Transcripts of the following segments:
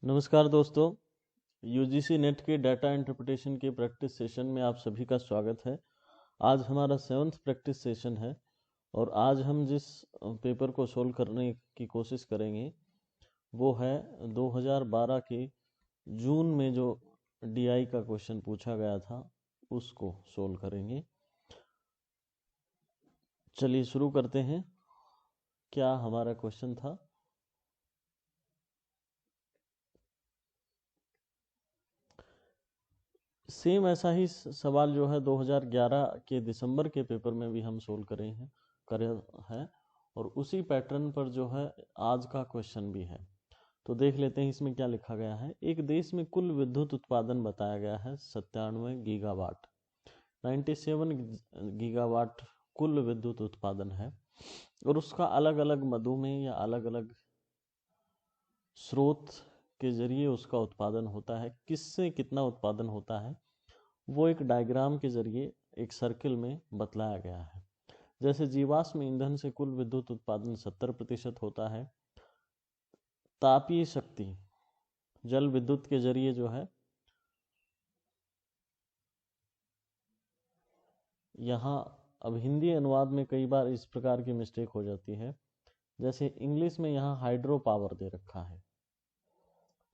नमस्कार दोस्तों, UGC net के डाटा इंटरप्रिटेशन के प्रैक्टिस सेशन में आप सभी का स्वागत है। आज हमारा 7th प्रैक्टिस सेशन है और आज हम जिस पेपर को सोल्व करने की कोशिश करेंगे वो है 2012 के जून में जो डीआई का क्वेश्चन पूछा गया था उसको सोल्व करेंगे। चलिए शुरू करते हैं। क्या हमारा क्वेश्चन था? सेम ऐसा ही सवाल जो है 2011 के दिसंबर के पेपर में भी हम सोल्व करे हैं और उसी पैटर्न पर जो है आज का क्वेश्चन भी है। तो देख लेते हैं इसमें क्या लिखा गया है। एक देश में कुल विद्युत उत्पादन बताया गया है 97 गीगावाट। 97 गीगावाट कुल विद्युत उत्पादन है और उसका अलग अलग मदों में या अलग अलग स्रोत के जरिए उसका उत्पादन होता है। किससे कितना उत्पादन होता है वो एक डायग्राम के जरिए एक सर्किल में बतलाया गया है। जैसे जीवाश्म ईंधन से कुल विद्युत उत्पादन 70% होता है। तापीय शक्ति जल विद्युत के जरिए जो है, यहाँ अब हिंदी अनुवाद में कई बार इस प्रकार की मिस्टेक हो जाती है। जैसे इंग्लिश में यहाँ हाइड्रो पावर दे रखा है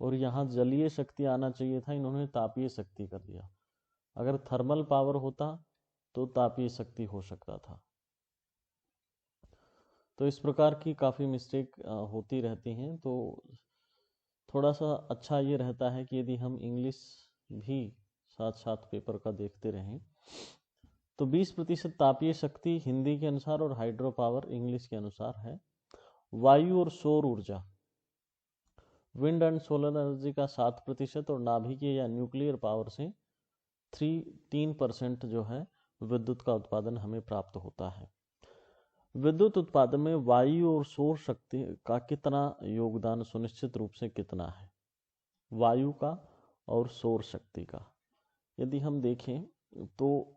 और यहाँ जलीय शक्ति आना चाहिए था, इन्होंने तापीय शक्ति कर दिया। अगर थर्मल पावर होता तो तापीय शक्ति हो सकता था। तो इस प्रकार की काफ़ी मिस्टेक होती रहती हैं। तो थोड़ा सा अच्छा ये रहता है कि यदि हम इंग्लिश भी साथ साथ पेपर का देखते रहें। तो 20% तापीय शक्ति हिंदी के अनुसार और हाइड्रो पावर इंग्लिश के अनुसार है। वायु और सौर ऊर्जा विंड एंड सोलर एनर्जी का 7% और नाभिकीय या न्यूक्लियर पावर से 3% जो है विद्युत का उत्पादन हमें प्राप्त होता है। विद्युत उत्पादन में वायु और सौर शक्ति का कितना योगदान सुनिश्चित रूप से कितना है? वायु का और सौर शक्ति का यदि हम देखें तो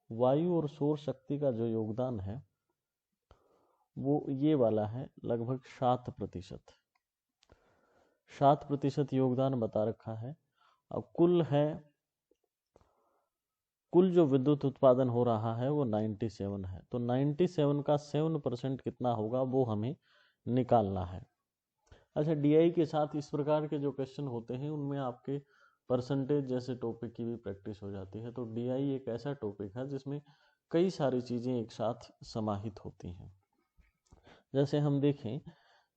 वायु और सौर शक्ति का जो योगदान है वो ये वाला है, लगभग 7% योगदान बता रखा है। अब कुल जो विद्युत उत्पादन हो रहा है वो 97 है। तो 97 का 7% कितना होगा वो हमें निकालना है। अच्छा, डीआई के साथ इस प्रकार के जो क्वेश्चन होते हैं उनमें आपके परसेंटेज जैसे टॉपिक की भी प्रैक्टिस हो जाती है। तो डीआई एक ऐसा टॉपिक है जिसमें कई सारी चीज़ें एक साथ समाहित होती हैं। जैसे हम देखें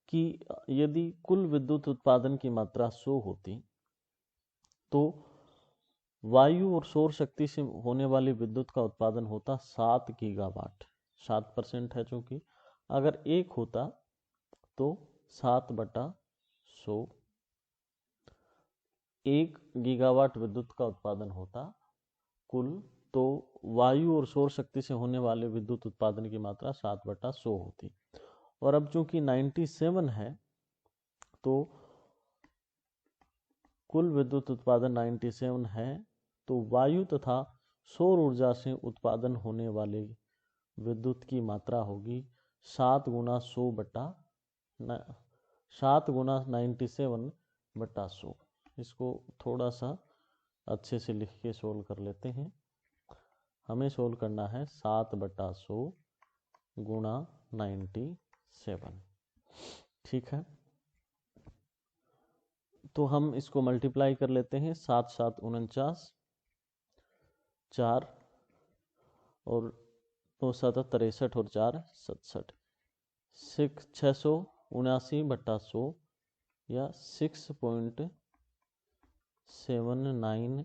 कि यदि कुल विद्युत उत्पादन की मात्रा 100 होती तो वायु और सौर शक्ति से होने वाली विद्युत का उत्पादन होता 7 गीगावाट। 7% है चूंकि, अगर 1 होता तो 7/100 1 गीगावाट विद्युत का उत्पादन होता कुल। तो वायु और सौर शक्ति से होने वाले विद्युत उत्पादन की मात्रा 7/100 होती। और अब चूंकि 97 है तो कुल विद्युत उत्पादन 97 है तो वायु तथा सौर ऊर्जा से उत्पादन होने वाले विद्युत की मात्रा होगी 7 गुना 97/100। इसको थोड़ा सा अच्छे से लिख के सोल्व कर लेते हैं। हमें सोल्व करना है 7/100 गुणा 97। ठीक है, तो हम इसको मल्टीप्लाई कर लेते हैं। 7 7 49, 4 और 2 7 63 और 4 67, 679/100 या 6.79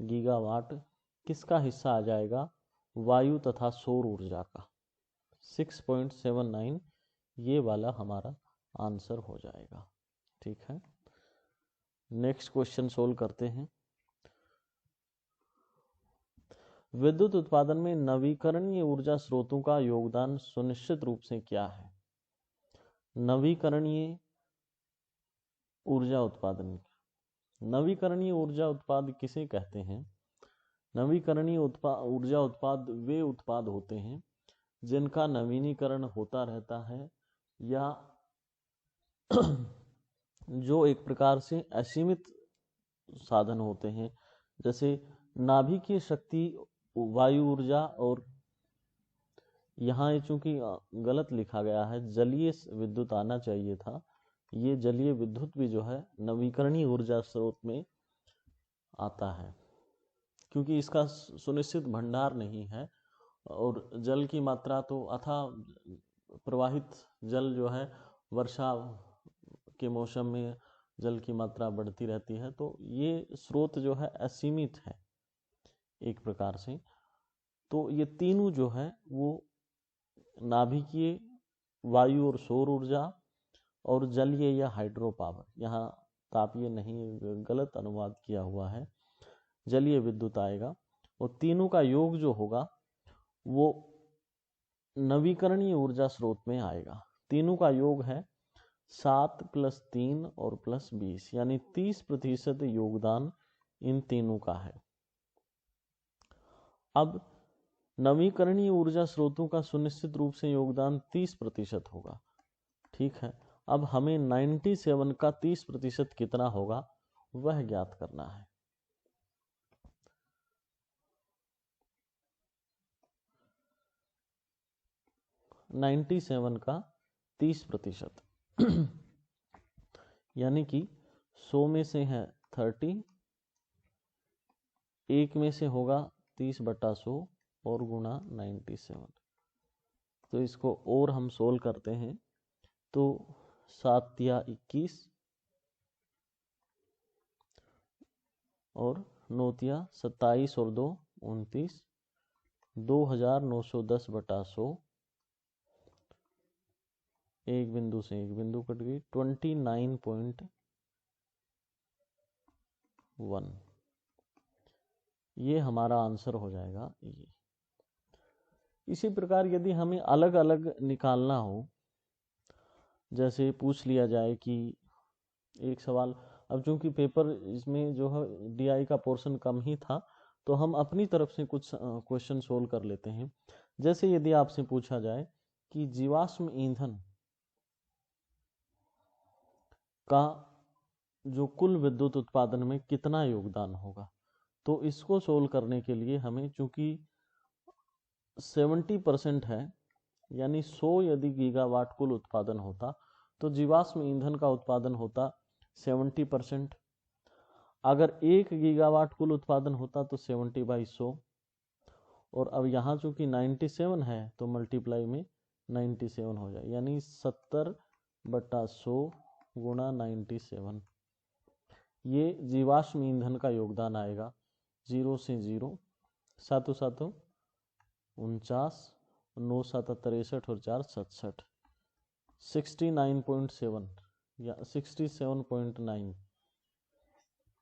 गीगावाट किसका हिस्सा आ जाएगा? वायु तथा सौर ऊर्जा का। 6.79 ये वाला हमारा आंसर हो जाएगा। ठीक है, नेक्स्ट क्वेश्चन सोल्व करते हैं। विद्युत उत्पादन में नवीकरणीय ऊर्जा स्रोतों का योगदान सुनिश्चित रूप से क्या है? नवीकरणीय ऊर्जा उत्पादन, नवीकरणीय ऊर्जा उत्पाद किसे कहते हैं? नवीकरणीय ऊर्जा उत्पाद वे उत्पाद होते हैं जिनका नवीनीकरण होता रहता है या जो एक प्रकार से असीमित साधन होते हैं, जैसे नाभिकीय शक्ति, वायु ऊर्जा, और यहाँ ये चूंकि गलत लिखा गया है, जलीय विद्युत आना चाहिए था। ये जलीय विद्युत भी जो है नवीकरणीय ऊर्जा स्रोत में आता है, क्योंकि इसका सुनिश्चित भंडार नहीं है और जल की मात्रा तो अथाह प्रवाहित जल जो है वर्षा के मौसम में जल की मात्रा बढ़ती रहती है, तो ये स्रोत जो है असीमित है एक प्रकार से। तो ये तीनों जो है वो नाभिकीय, वायु और सौर ऊर्जा, और जलीय या हाइड्रो पावर, यहाँ तापीय नहीं, गलत अनुवाद किया हुआ है, जलीय विद्युत आएगा। और तीनों का योग जो होगा वो नवीकरणीय ऊर्जा स्रोत में आएगा। तीनों का योग है 7 + 3 और +20, यानी 30% योगदान इन तीनों का है। अब नवीकरणीय ऊर्जा स्रोतों का सुनिश्चित रूप से योगदान 30% होगा, ठीक है। अब हमें 97 का 30% कितना होगा वह ज्ञात करना है। नाइन्टी सेवन का 30%, यानी कि 100 में से है 30, 1 में से होगा 30/100 और गुणा 97। तो इसको और हम सोल्व करते हैं तो 7 या 21 और 9 या 27 और 2 29, 2910/100, एक बिंदु से एक बिंदु कट गई, 29.1, ये हमारा आंसर हो जाएगा ये। इसी प्रकार यदि हमें अलग अलग निकालना हो, जैसे पूछ लिया जाए कि एक सवाल, अब चूंकि पेपर इसमें जो है डीआई का पोर्शन कम ही था, तो हम अपनी तरफ से कुछ क्वेश्चन सोल्व कर लेते हैं। जैसे यदि आपसे पूछा जाए कि जीवाश्म ईंधन का जो कुल विद्युत उत्पादन में कितना योगदान होगा, तो इसको सोल्व करने के लिए हमें चूंकि 70% है, यानी 100 यदि गीगावाट कुल उत्पादन होता तो जीवाश्म ईंधन का उत्पादन होता 70%। अगर 1 गीगावाट कुल उत्पादन होता तो 70/100, और अब यहाँ चूंकि 97 है तो मल्टीप्लाई में 97 हो जाए, यानी 70/100 गुणा 97। ये जीवाश्म ईंधन का योगदान आएगा। 0 से 0, 7 7 49, 9 7 63 और 4 67, 69.7 या 67.9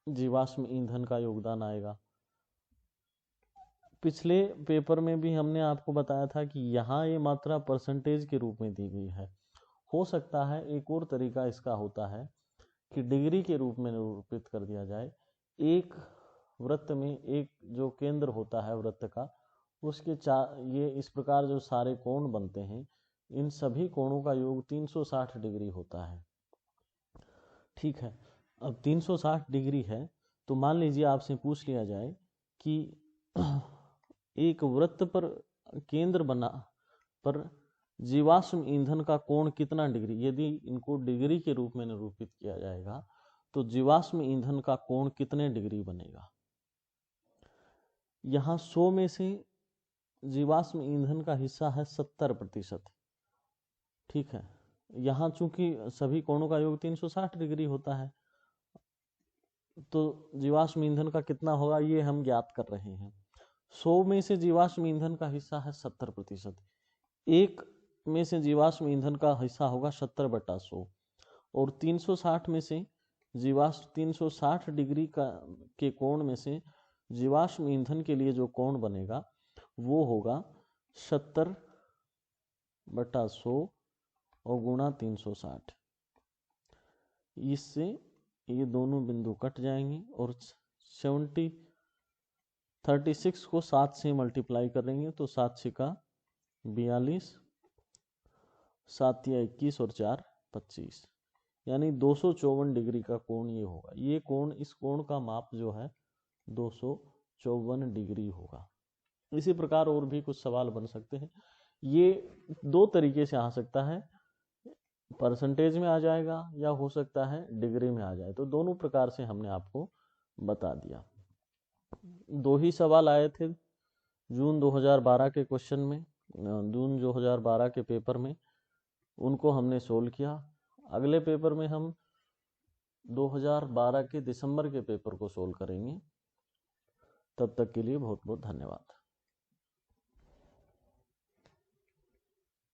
जीवाश्म ईंधन का योगदान आएगा। पिछले पेपर में भी हमने आपको बताया था कि यहाँ ये मात्रा परसेंटेज के रूप में दी गई है। हो सकता है एक और तरीका इसका होता है कि डिग्री के रूप में निरूपित कर दिया जाए। एक वृत्त में एक जो केंद्र होता है वृत्त का, उसके ये इस प्रकार जो सारे कोण बनते हैं, इन सभी कोणों का योग 360 डिग्री होता है, ठीक है। अब 360 डिग्री है तो मान लीजिए आपसे पूछ लिया जाए कि एक वृत्त पर केंद्र बना पर जीवाश्म ईंधन का कोण कितना डिग्री, यदि इनको डिग्री के रूप में निरूपित किया जाएगा तो जीवाश्म ईंधन का कोण कितने डिग्री बनेगा। यहाँ 100 में से जीवाश्म ईंधन का हिस्सा है 70%, ठीक है। यहाँ चूंकि सभी कोणों का योग 360 डिग्री होता है, तो जीवाश्म ईंधन का कितना होगा ये हम ज्ञात कर रहे हैं। 100 में से जीवाश्म ईंधन का हिस्सा है 70%, 1 में से जीवाश्म ईंधन का हिस्सा होगा 70/100, और 360 में से 360 डिग्री के कोण में से जीवाश्म ईंधन के लिए जो कोण बनेगा वो होगा 70/100 और गुणा 360। इससे ये दोनों बिंदु कट जाएंगे और 36 को 7 से मल्टीप्लाई करेंगे तो 7 6 42, 7 या 21 और 4 25, यानी 254 डिग्री का कोण ये होगा। ये कोण, इस कोण का माप जो है 254 डिग्री होगा। इसी प्रकार और भी कुछ सवाल बन सकते हैं। ये दो तरीके से आ सकता है, परसेंटेज में आ जाएगा या हो सकता है डिग्री में आ जाए। तो दोनों प्रकार से हमने आपको बता दिया। दो ही सवाल आए थे जून 2012 के क्वेश्चन में, जून 2012 के पेपर में, उनको हमने सोल्व किया। अगले पेपर में हम 2012 के दिसंबर के पेपर को सोल्व करेंगे। तब तक के लिए बहुत बहुत धन्यवाद।